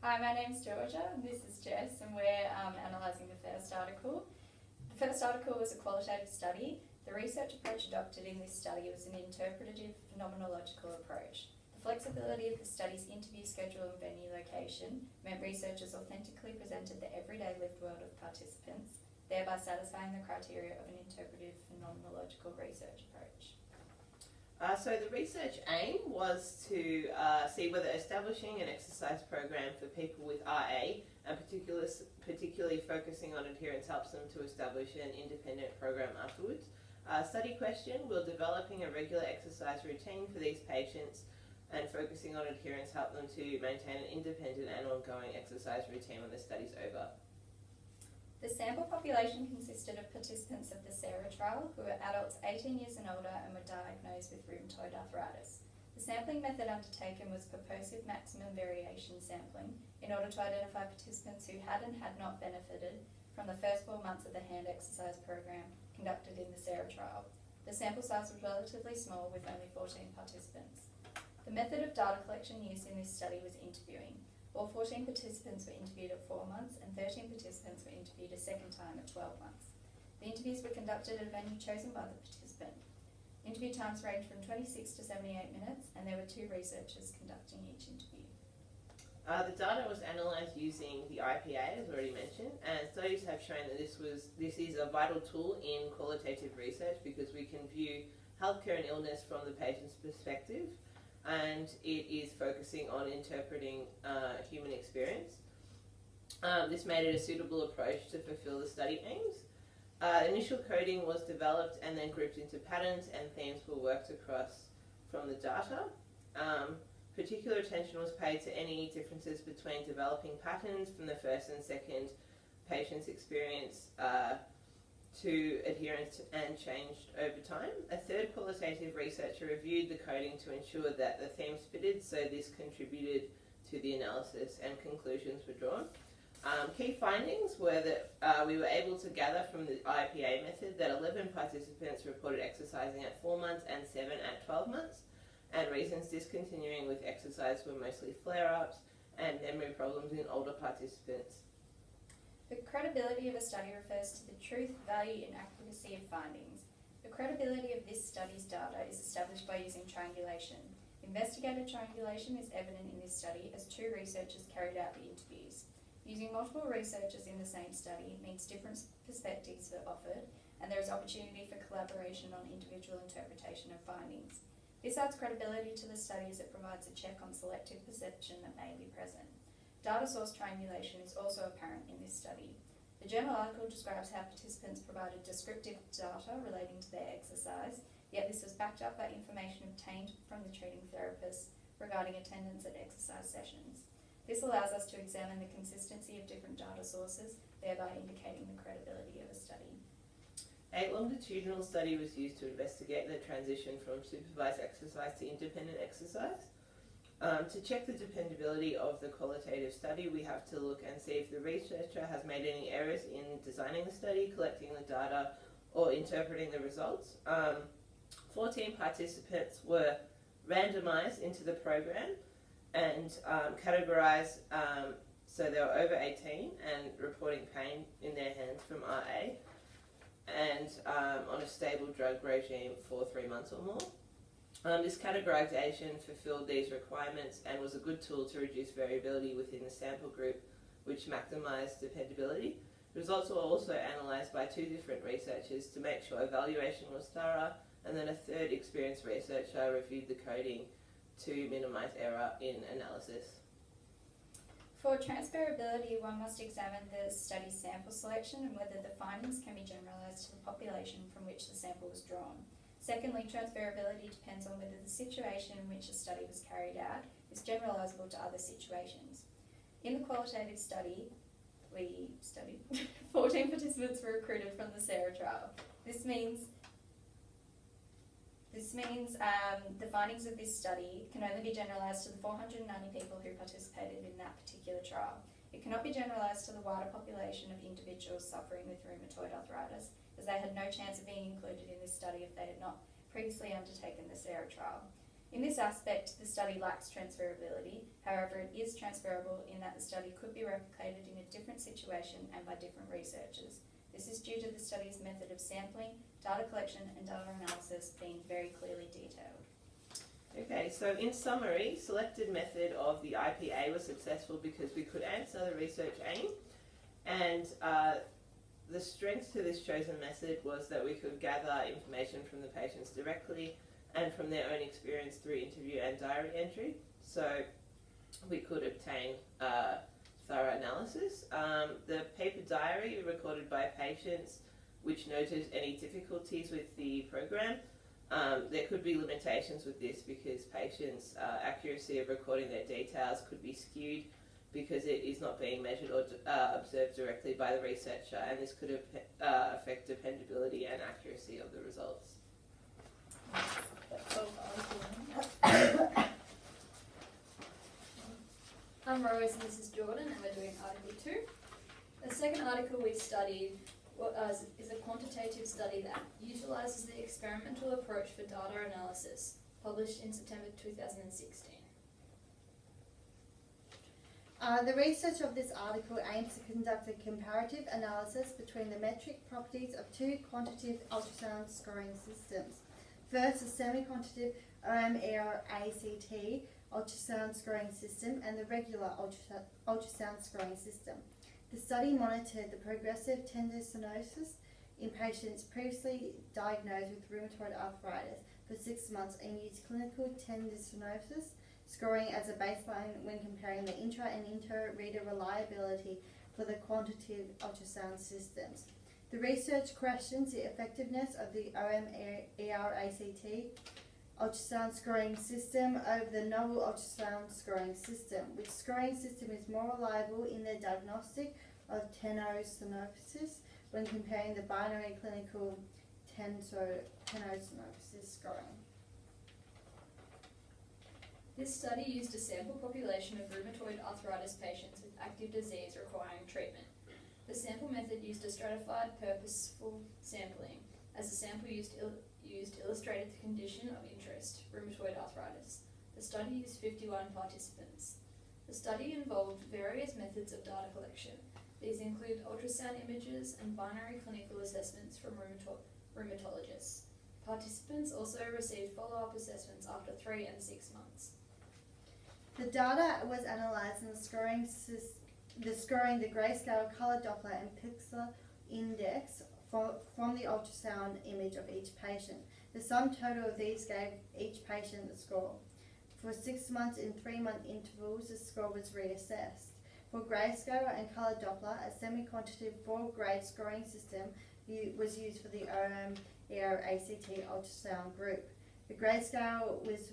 Hi, my name's Georgia and this is Jess, and we're analysing the first article. The first article was a qualitative study. The research approach adopted in this study was an interpretative phenomenological approach. The flexibility of the study's interview schedule and venue location meant researchers authentically presented the everyday lived world of participants, thereby satisfying the criteria of an interpretive phenomenological research approach. So the research aim was to see whether establishing an exercise program for people with RA, and particularly focusing on adherence, helps them to establish an independent program afterwards. Study question: will developing a regular exercise routine for these patients and focusing on adherence help them to maintain an independent and ongoing exercise routine when the study's over? The sample population consisted of participants of the SARA trial who were adults 18 years and older and were diagnosed with rheumatoid arthritis. The sampling method undertaken was purposive maximum variation sampling in order to identify participants who had and had not benefited from the first 4 months of the hand exercise program conducted in the SARA trial. The sample size was relatively small with only 14 participants. The method of data collection used in this study was interviewing. All 14 participants were interviewed at 4 months and 13 participants were interviewed a second time at 12 months. The interviews were conducted at a venue chosen by the participant. Interview times ranged from 26 to 78 minutes and there were 2 researchers conducting each interview. The data was analysed using the IPA, as already mentioned, and studies have shown that this is a vital tool in qualitative research because we can view healthcare and illness from the patient's perspective, and it is focusing on interpreting human experience. This made it a suitable approach to fulfill the study aims. Initial coding was developed and then grouped into patterns, and themes were worked across from the data. Particular attention was paid to any differences between developing patterns from the first and second patient's experience to adherence and changed over time. A third qualitative researcher reviewed the coding to ensure that the themes fitted, so this contributed to the analysis and conclusions were drawn. Key findings were that we were able to gather from the IPA method that 11 participants reported exercising at 4 months and 7 at 12 months, and reasons discontinuing with exercise were mostly flare-ups and memory problems in older participants. The credibility of a study refers to the truth, value and accuracy of findings. The credibility of this study's data is established by using triangulation. Investigator triangulation is evident in this study as 2 researchers carried out the interviews. Using multiple researchers in the same study means different perspectives are offered and there is opportunity for collaboration on individual interpretation of findings. This adds credibility to the study as it provides a check on selective perception that may be present. Data source triangulation is also apparent in this study. The journal article describes how participants provided descriptive data relating to their exercise, yet this was backed up by information obtained from the treating therapist regarding attendance at exercise sessions. This allows us to examine the consistency of different data sources, thereby indicating the credibility of a study. A longitudinal study was used to investigate the transition from supervised exercise to independent exercise. To check the dependability of the qualitative study, we have to look and see if the researcher has made any errors in designing the study, collecting the data, or interpreting the results. 14 participants were randomised into the program and categorised, so they were over 18 and reporting pain in their hands from RA, and on a stable drug regime for 3 months or more. This categorisation fulfilled these requirements and was a good tool to reduce variability within the sample group, which maximised dependability. Results were also analysed by 2 different researchers to make sure evaluation was thorough, and then a third experienced researcher reviewed the coding to minimise error in analysis. For transferability, one must examine the study's sample selection and whether the findings can be generalised to the population from which the sample was drawn. Secondly, transferability depends on whether the situation in which a study was carried out is generalisable to other situations. In the qualitative study, we studied 14 participants were recruited from the SARA trial. This means the findings of this study can only be generalised to the 490 people who participated in that particular trial. It cannot be generalised to the wider population of individuals suffering with rheumatoid arthritis, as they had no chance of being included in this study if they had not previously undertaken the SARA trial. In this aspect, the study lacks transferability. However, it is transferable in that the study could be replicated in a different situation and by different researchers. This is due to the study's method of sampling, data collection and data analysis being very clearly detailed. Okay, so in summary, selected method of the IPA was successful because we could answer the research aim, and the strength to this chosen method was that we could gather information from the patients directly and from their own experience through interview and diary entry. So we could obtain thorough analysis. The paper diary recorded by patients which noted any difficulties with the program. There could be limitations with this because patients' accuracy of recording their details could be skewed because it is not being measured or observed directly by the researcher, and this could affect dependability and accuracy of the results. I'm Rose and this is Jordan, and we're doing Article 2. The second article we studied is a quantitative study that utilises the experimental approach for data analysis, published in September 2016. The research of this article aims to conduct a comparative analysis between the metric properties of two quantitative ultrasound scoring systems. First, the semi-quantitative OM-ACT ultrasound scoring system and the regular ultrasound scoring system. The study monitored the progressive tendinosis in patients previously diagnosed with rheumatoid arthritis for 6 months and used clinical tendinosis scoring as a baseline when comparing the intra and inter-reader reliability for the quantitative ultrasound systems. The research questions the effectiveness of the OM-ACT ultrasound scoring system over the novel ultrasound scoring system, which scoring system is more reliable in the diagnostic of tendinosis when comparing the binary clinical tendinosis scoring. This study used a sample population of rheumatoid arthritis patients with active disease requiring treatment. The sample method used a stratified purposeful sampling, as the sample used illustrated the condition of interest, rheumatoid arthritis. The study used 51 participants. The study involved various methods of data collection. These include ultrasound images and binary clinical assessments from rheumatologists. Participants also received follow-up assessments after 3 and 6 months. The data was analysed in the grayscale, colour Doppler and pixel index from the ultrasound image of each patient. The sum total of these gave each patient a score. For 6 months in 3-month intervals, the score was reassessed. For grayscale and colour Doppler, a semi-quantitative 4-grade scoring system was used for the OM-ACT ultrasound group. The grayscale was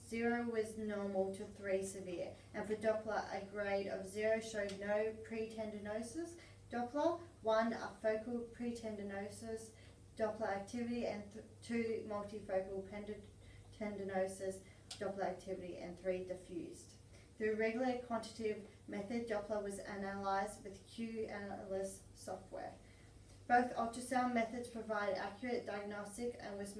0 was normal to 3 severe, and for Doppler, a grade of 0 showed no pretendinosus Doppler, 1 a focal pretendinosus Doppler activity, and 2 multifocal tendinosus Doppler activity, and 3 diffused. Through regular quantitative method, Doppler was analysed with Q-Analyst software. Both ultrasound methods provided accurate diagnostic and was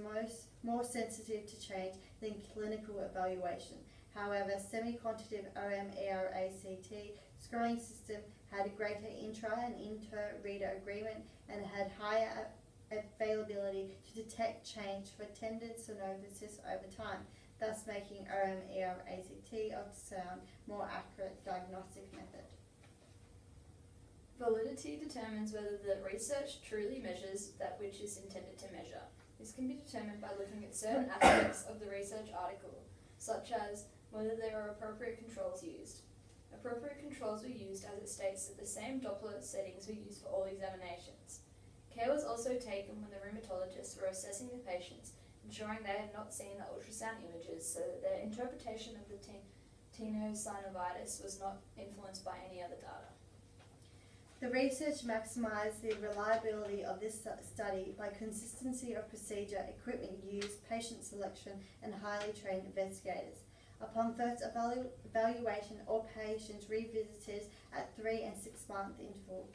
more sensitive to change than clinical evaluation. However, semi-quantitative OM-ACT scoring system had a greater intra and inter-reader agreement and had higher availability to detect change for tendinosis over time, thus making OM-ACT ultrasound more accurate diagnostic method. Validity determines whether the research truly measures that which is intended to measure. This can be determined by looking at certain aspects of the research article, such as whether there are appropriate controls used. Appropriate controls were used as it states that the same Doppler settings were used for all examinations. Care was also taken when the rheumatologists were assessing the patients, ensuring they had not seen the ultrasound images so that their interpretation of the tenosynovitis was not influenced by any other data. The research maximised the reliability of this study by consistency of procedure, equipment use, patient selection, and highly trained investigators. Upon first evaluation, all patients revisited at 3 and 6 month interval.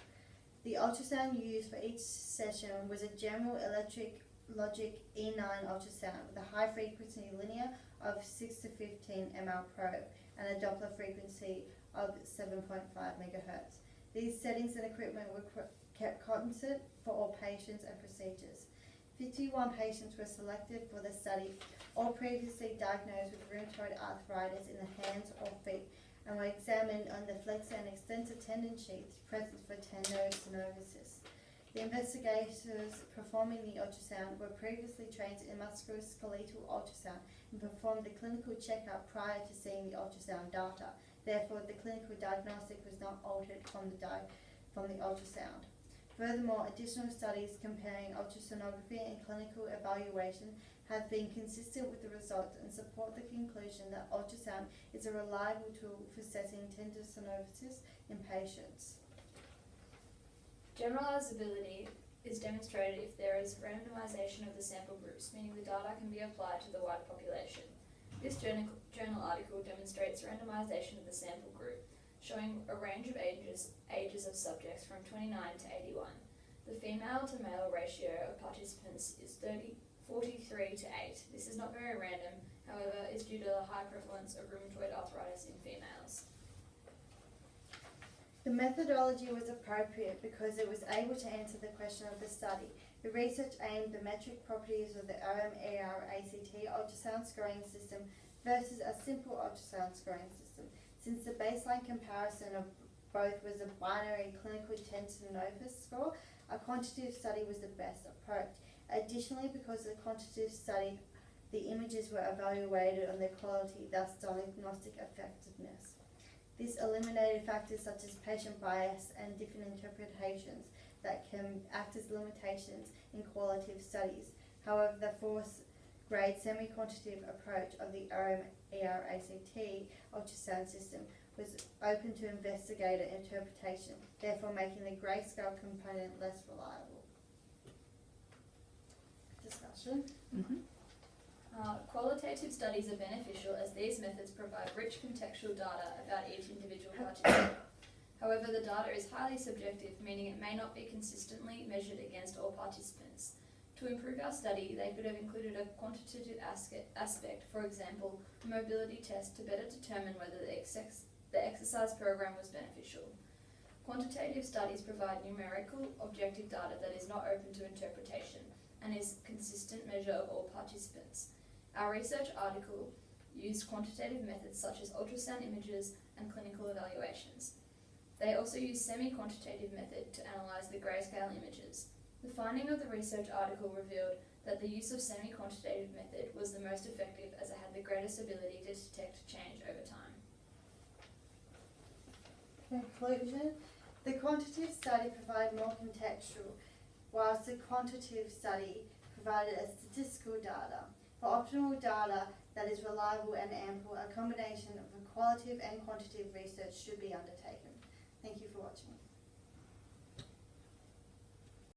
The ultrasound used for each session was a general electric logic E9 ultrasound with a high frequency linear of 6 to 15 ml probe and a Doppler frequency of 7.5 megahertz. These settings and equipment were kept constant for all patients and procedures. 51 patients were selected for the study, all previously diagnosed with rheumatoid arthritis in the hands or feet, and were examined on the flexor and extensor tendon sheaths present for tendinosynovitis. The investigators performing the ultrasound were previously trained in musculoskeletal ultrasound and performed the clinical checkup prior to seeing the ultrasound data. Therefore, the clinical diagnostic was not altered from the ultrasound. Furthermore, additional studies comparing ultrasonography and clinical evaluation have been consistent with the results and support the conclusion that ultrasound is a reliable tool for assessing tendinosynovitis in patients. Generalizability is demonstrated if there is randomization of the sample groups, meaning the data can be applied to the wider population. This journal article demonstrates randomization of the sample group, showing a range of ages of subjects from 29 to 81. The female to male ratio of participants is 43 to 8. This is not very random, however, is due to the high prevalence of rheumatoid arthritis in females. The methodology was appropriate because it was able to answer the question of the study. The research aimed the metric properties of the OMER-ACT ultrasound scoring system versus a simple ultrasound scoring system. Since the baseline comparison of both was a binary clinical tendinosis score, a quantitative study was the best approach. Additionally, because of the quantitative study, the images were evaluated on their quality, thus diagnostic effectiveness. This eliminated factors such as patient bias and different interpretations that can act as limitations in qualitative studies. However, the fourth-grade semi-quantitative approach of the OMER-ACT ultrasound system was open to investigator interpretation, therefore making the grayscale component less reliable. Discussion? Qualitative studies are beneficial as these methods provide rich contextual data about each individual participant. However, the data is highly subjective, meaning it may not be consistently measured against all participants. To improve our study, they could have included a quantitative aspect, for example, a mobility test to better determine whether the exercise program was beneficial. Quantitative studies provide numerical, objective data that is not open to interpretation and is a consistent measure of all participants. Our research article used quantitative methods such as ultrasound images and clinical evaluations. They also used semi-quantitative method to analyse the grayscale images. The finding of the research article revealed that the use of semi-quantitative method was the most effective as it had the greatest ability to detect change over time. Conclusion. The quantitative study provided more contextual, whilst the quantitative study provided a statistical data. For optimal data that is reliable and ample, a combination of qualitative and quantitative research should be undertaken. Thank you for watching.